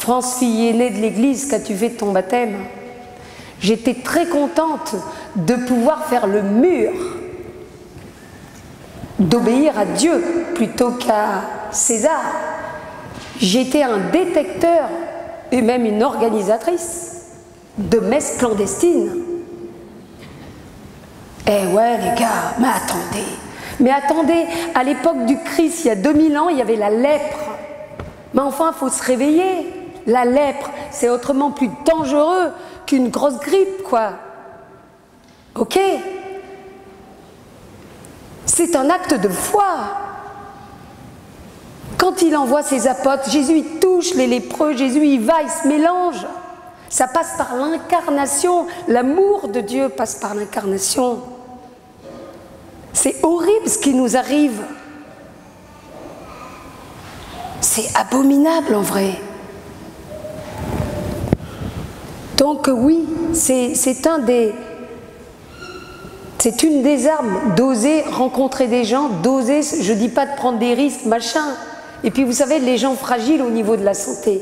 France, fille aînée de l'église, qu'as-tu fait de ton baptême? J'étais très contente de pouvoir faire le mur, d'obéir à Dieu plutôt qu'à César. J'étais un détecteur et même une organisatrice de messes clandestines. Eh ouais les gars, mais attendez, à l'époque du Christ, il y a 2000 ans, il y avait la lèpre. Mais enfin, il faut se réveiller. La lèpre, c'est autrement plus dangereux qu'une grosse grippe, quoi. Ok? C'est un acte de foi. Quand il envoie ses apôtres, Jésus il touche les lépreux, Jésus il va, il se mélange. Ça passe par l'incarnation. L'amour de Dieu passe par l'incarnation. C'est horrible ce qui nous arrive. C'est abominable en vrai. Donc oui, c'est une des armes d'oser rencontrer des gens, d'oser, je ne dis pas de prendre des risques, machin. Et puis vous savez, les gens fragiles au niveau de la santé,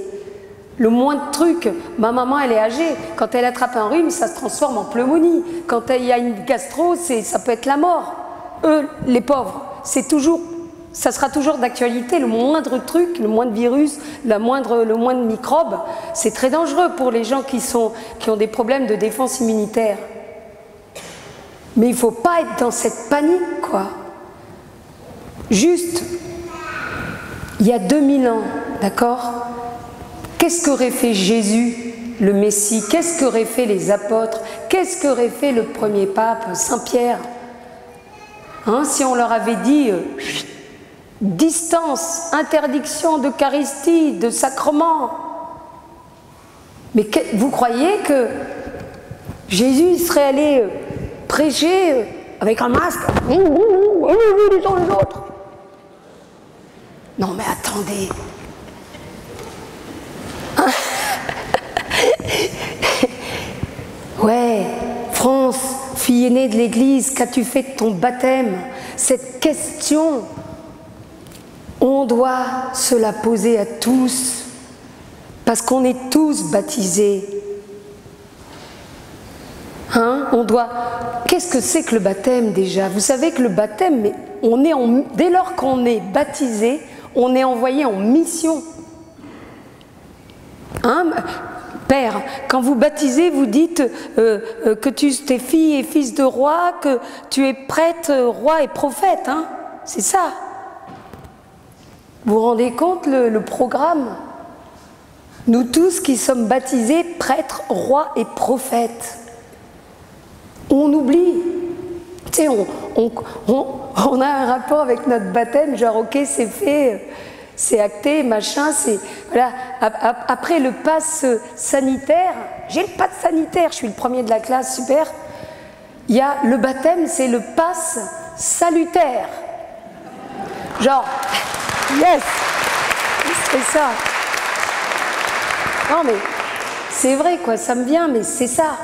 le moindre truc, ma maman elle est âgée, quand elle attrape un rhume, ça se transforme en pneumonie. Quand il y a une gastro, ça peut être la mort. Eux, les pauvres, ça sera toujours d'actualité, le moindre truc, le moindre virus, le moindre microbe, c'est très dangereux pour les gens qui ont des problèmes de défense immunitaire. Mais il ne faut pas être dans cette panique, quoi. Juste, il y a 2000 ans, d'accord? Qu'est-ce qu'aurait fait Jésus, le Messie? Qu'est-ce qu'auraient fait les apôtres? Qu'est-ce qu'aurait fait le premier pape, Saint-Pierre? Hein, si on leur avait dit distance, interdiction d'Eucharistie, de sacrement. Mais vous croyez que Jésus serait allé prêcher avec un masque? Les uns les autres. Non mais attendez. Ouais, France, fille aînée de l'église, qu'as-tu fait de ton baptême? Cette question, on doit se la poser à tous, parce qu'on est tous baptisés. Hein? Qu'est-ce que c'est que le baptême déjà? Vous savez que le baptême, dès lors qu'on est baptisé, on est envoyé en mission. Hein? Père, quand vous baptisez, vous dites que tu es fille et fils de roi, que tu es prêtre, roi et prophète. Hein? C'est ça. Vous vous rendez compte le programme? Nous tous qui sommes baptisés, prêtres, rois et prophètes. On oublie. Tu sais, on a un rapport avec notre baptême, genre ok, c'est fait, c'est acté, machin, voilà. Après le pass sanitaire, j'ai le pass sanitaire, je suis le premier de la classe, super. Il y a le baptême, c'est le pass salutaire. Genre, yes, c'est ça. Non mais, c'est vrai quoi, ça me vient, mais c'est ça.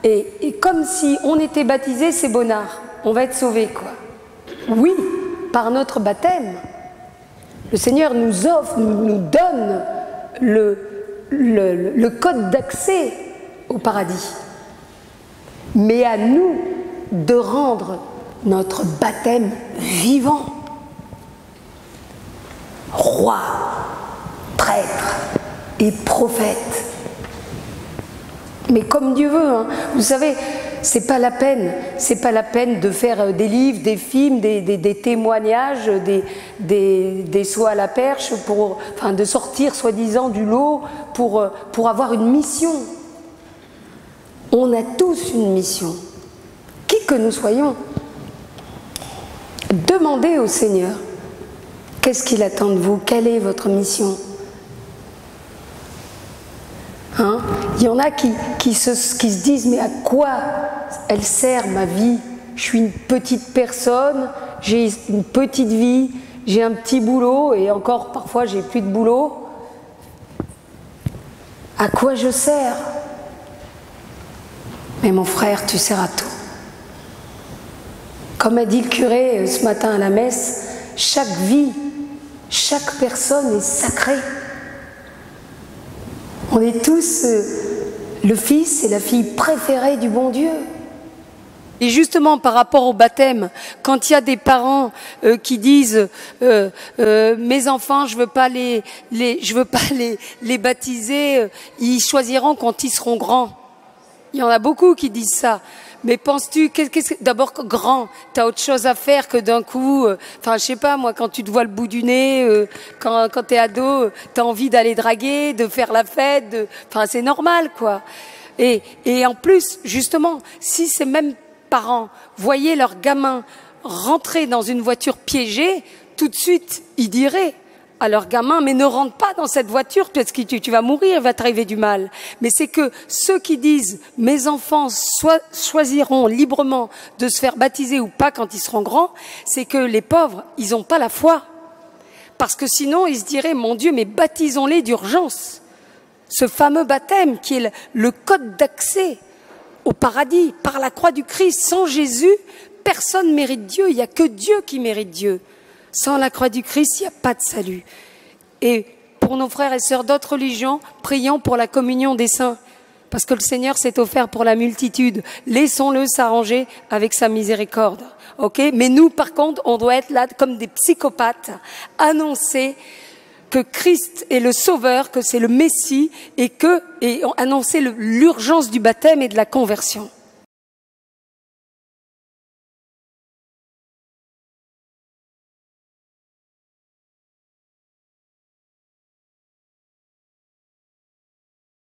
Et comme si on était baptisé, c'est bonnard, on va être sauvé quoi. Oui, par notre baptême. Le Seigneur nous offre, nous donne le code d'accès au paradis. Mais à nous de rendre notre baptême vivant. Roi, prêtre et prophète. Mais comme Dieu veut, hein. Vous savez, c'est pas la peine de faire des livres, des films, des témoignages, des sauts à la perche, de sortir soi-disant du lot pour avoir une mission. On a tous une mission, qui que nous soyons. Demandez au Seigneur, qu'est-ce qu'il attend de vous? Quelle est votre mission? Hein? Il y en a qui se disent, mais à quoi elle sert ma vie? Je suis une petite personne, j'ai une petite vie, j'ai un petit boulot, et encore parfois j'ai plus de boulot. À quoi je sers? Mais mon frère, tu sers à tout. Comme a dit le curé ce matin à la messe, chaque vie, chaque personne est sacrée. On est tous le fils et la fille préférée du bon Dieu. Et justement, par rapport au baptême, quand il y a des parents qui disent mes enfants, je veux pas les baptiser, ils choisiront quand ils seront grands. Il y en a beaucoup qui disent ça. Mais penses-tu, d'abord grand, t'as autre chose à faire que d'un coup, enfin je sais pas moi, quand tu te vois le bout du nez, quand t'es ado, t'as envie d'aller draguer, de faire la fête, enfin c'est normal quoi. Et en plus, justement, si ces mêmes parents voyaient leurs gamins rentrer dans une voiture piégée, tout de suite ils diraient à leurs gamins, mais ne rentre pas dans cette voiture parce que tu vas mourir, il va t'arriver du mal. Mais c'est que ceux qui disent mes enfants choisiront librement de se faire baptiser ou pas quand ils seront grands, c'est que les pauvres, ils n'ont pas la foi. Parce que sinon, ils se diraient, mon Dieu, mais baptisons-les d'urgence. Ce fameux baptême qui est le code d'accès au paradis par la croix du Christ. Sans Jésus, personne ne mérite Dieu, il n'y a que Dieu qui mérite Dieu. Sans la croix du Christ, il n'y a pas de salut. Et pour nos frères et sœurs d'autres religions, prions pour la communion des saints. Parce que le Seigneur s'est offert pour la multitude. Laissons-le s'arranger avec sa miséricorde. Okay ? Mais nous, par contre, on doit être là comme des psychopathes, annoncer que Christ est le Sauveur, que c'est le Messie, et annoncer l'urgence du baptême et de la conversion.